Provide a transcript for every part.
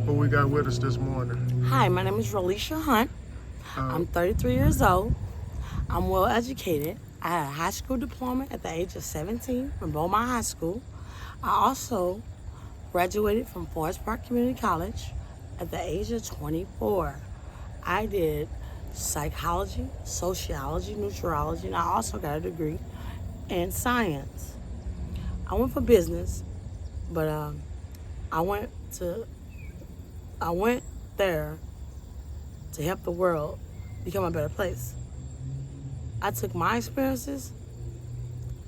Who we got with us this morning? Hi, my name is Rolecha Hunt. Uh, I'm 33 years old. I'm well educated. I had a high school diploma at the age of 17 from Beaumont High School. I also graduated from Forest Park Community College at the age of 24. I did psychology, sociology, nutriology, and I also got a degree in science. I went for business, but I went to I went there to help the world become a better place. I took my experiences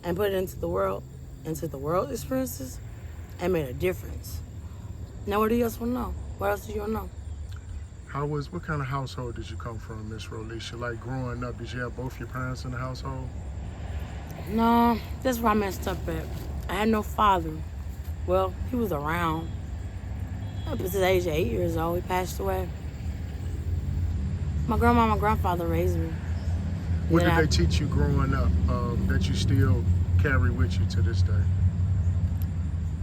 and put it into the world experiences, and made a difference. Now, what do you else want to know? What else do you want to know? what kind of household did you come from, Miss Rolecha? Like growing up, did you have both your parents in the household? No, that's where I messed up at. I had no father. Well, he was around up to the age of 8 years old. He passed away. My grandma and my grandfather raised me. What Then did they teach you growing up that you still carry with you to this day?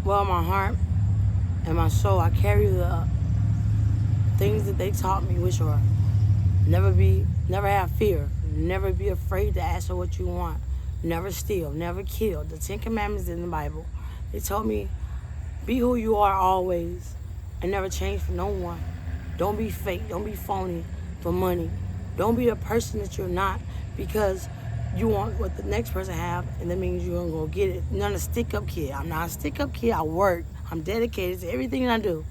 well, my heart and my soul, I carry the things that they taught me, which are never have fear, never be afraid to ask for what you want, never steal, never kill. The 10 Commandments in the Bible. They told me, be who you are always and never change for no one. Don't be fake, don't be phony for money. Don't be the person that you're not because you want what the next person have, and that means you're gonna go get it. You're not a stick-up kid. I'm not a stick-up kid. I work. I'm dedicated to everything I do.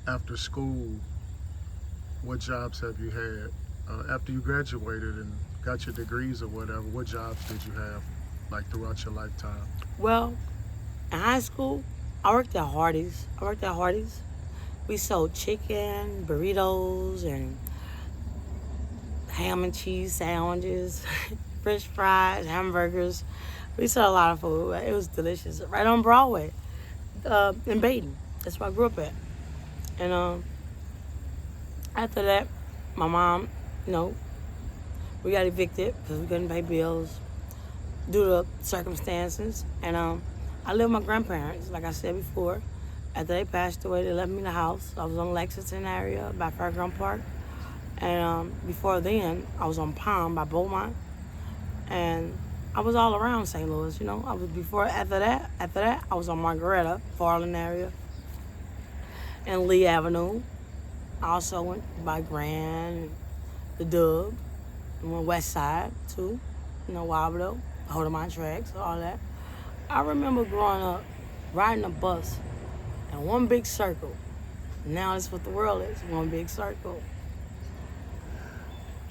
After school, what jobs have you had? After you graduated and got your degrees or whatever, what jobs did you have, like throughout your lifetime? Well, in high school, I worked at Hardee's. We sold chicken, burritos, and ham and cheese sandwiches, French fries, hamburgers. We sold a lot of food. It was delicious. Right on Broadway, in Baden. That's where I grew up at. And after that, my mom, you know, we got evicted because we couldn't pay bills due to circumstances. And I lived with my grandparents, like I said before. After they passed away, they left me in the house. I was on Lexington area by Fairground Park. And before then, I was on Palm by Beaumont. And I was all around St. Louis, you know. After that, I was on Margaretta, Farland area, and Lee Avenue. I also went by Grand, the Dub, and went West Side too, you know, Wabado, Hold on My Tracks, all that. I remember growing up, riding a bus in one big circle. Now that's what the world is, one big circle.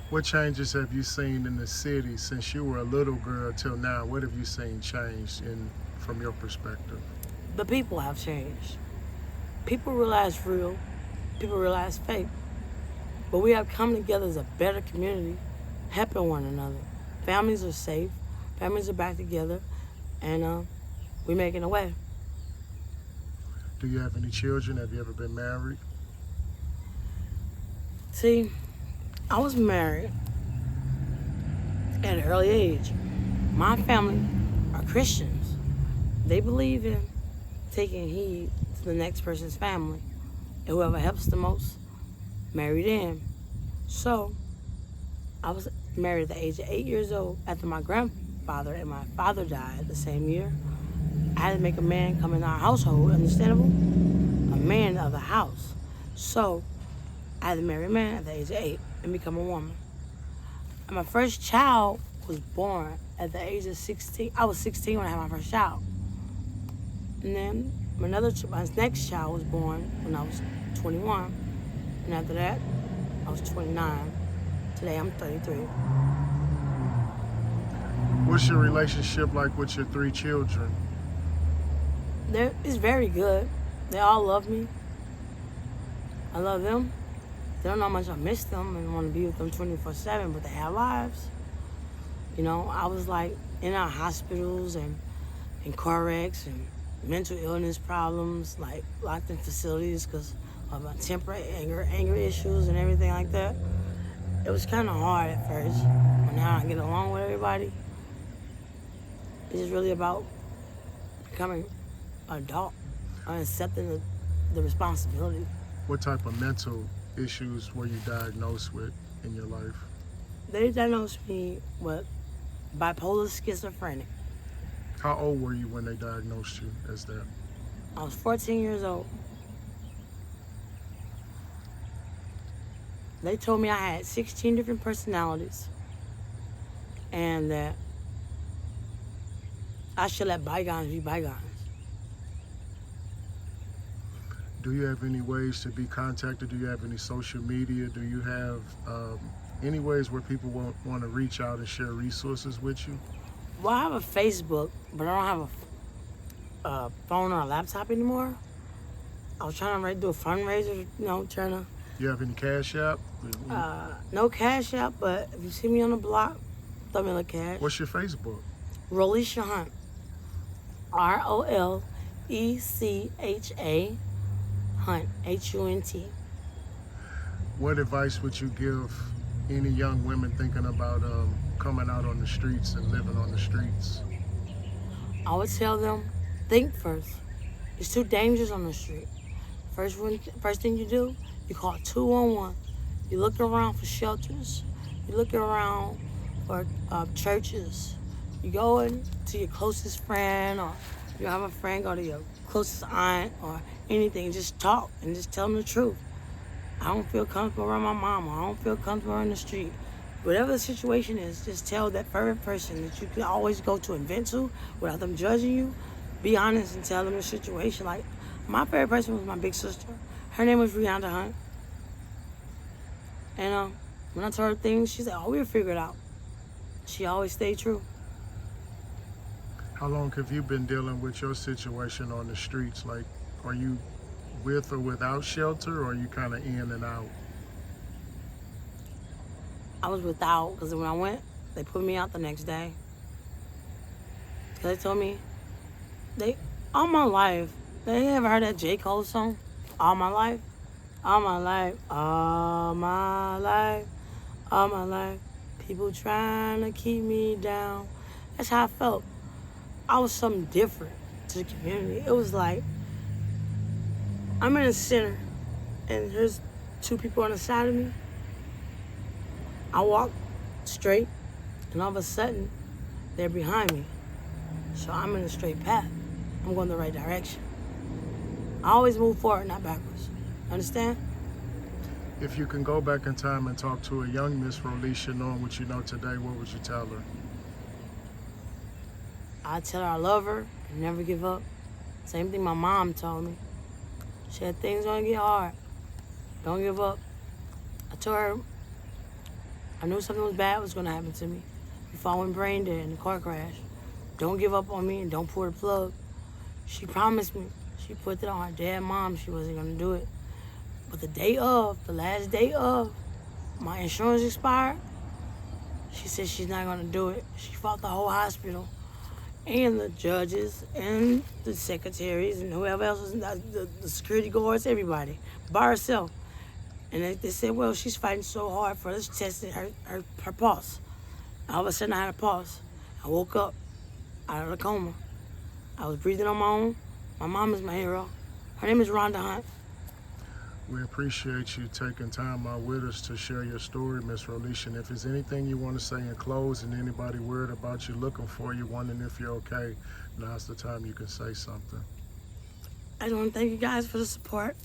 What changes have you seen in the city since you were a little girl till now? What have you seen change from your perspective? The people have changed. People realize real, people realize fake. But we have come together as a better community, helping one another. Families are safe, families are back together, and we're making a way. Do you have any children? Have you ever been married? See, I was married at an early age. My family are Christians. They believe in taking heed to the next person's family. And whoever helps the most, married in. So, I was married at the age of 8 years old after my grandfather and my father died the same year. I had to make a man come in our household, understandable? A man of the house. So, I had to marry a man at the age of 8 and become a woman. And my first child was born at the age of 16. I was 16 when I had my first child. And then my next child was born when I was 21. And after that, I was 29. Today I'm 33. What's your relationship like with your 3 children? It's very good. They all love me. I love them. They don't know how much I miss them and want to be with them 24/7, but they have lives. You know, I was like in our hospitals and in car wrecks and mental illness problems, like locked in facilities because of my temper, anger issues and everything like that. It was kind of hard at first, but now I get along with everybody. It's just really about becoming an adult. accepting the responsibility. What type of mental issues were you diagnosed with in your life? They diagnosed me with bipolar schizophrenic. How old were you when they diagnosed you as that? I was 14 years old. They told me I had 16 different personalities and that I should let bygones be bygones. Do you have any ways to be contacted? Do you have any social media? Do you have any ways where people want to reach out and share resources with you? Well, I have a Facebook, but I don't have a phone or a laptop anymore. I was trying to do a fundraiser, trying to. You have any Cash App? No Cash App, but if you see me on the block, throw me a little cash. What's your Facebook? Rolecha Hunt. ROLECHA Hunt. HUNT. What advice would you give any young women thinking about coming out on the streets and living on the streets? I would tell them, think first. It's too dangerous on the street. First thing you do, you call 211. You look around for shelters. You look around for churches. You go in to your closest friend, or you have a friend, go to your closest aunt or anything. Just talk and just tell them the truth. I don't feel comfortable around my mama. I don't feel comfortable on the street. Whatever the situation is, just tell that favorite person that you can always go to and vent to without them judging you. Be honest and tell them the situation. Like, my favorite person was my big sister. Her name was Rihanna Hunt. And when I told her things, she said, "Oh, we'll figure it out." She always stayed true. How long have you been dealing with your situation on the streets? Like, are you with or without shelter, or are you kind of in and out? I was without, because when I went, they put me out the next day. They told me, all my life, they ever heard that J. Cole song? All my life, all my life, all my life, all my life. People trying to keep me down. That's how I felt. I was something different to the community. It was like, I'm in the center, and there's two people on the side of me. I walk straight, and all of a sudden, they're behind me. So I'm in a straight path. I'm going the right direction. I always move forward, not backwards. Understand? If you can go back in time and talk to a young Miss Rolecha, knowing what you know today, what would you tell her? I tell her I love her and never give up. Same thing my mom told me. She said, things gonna get hard. Don't give up. I told her I knew something was bad was gonna happen to me before I went brain dead in the car crash. Don't give up on me and don't pull the plug. She promised me. She put it on her dead mom. She wasn't gonna do it. But the last day of, my insurance expired. She said she's not gonna do it. She fought the whole hospital and the judges and the secretaries and whoever else was, the security guards, everybody, by herself. And they said, well, she's fighting so hard for us, testing her pulse. All of a sudden, I had a pulse. I woke up out of the coma. I was breathing on my own. My mom is my hero. Her name is Rhonda Hunt. We appreciate you taking time out with us to share your story, Miss Rolecha. And if there's anything you want to say in closing, anybody worried about you, looking for you, wondering if you're okay, now's the time you can say something. I just want to thank you guys for the support.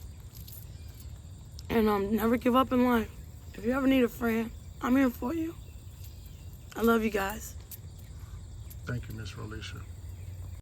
And never give up in life. If you ever need a friend, I'm here for you. I love you guys. Thank you, Miss Rolecha.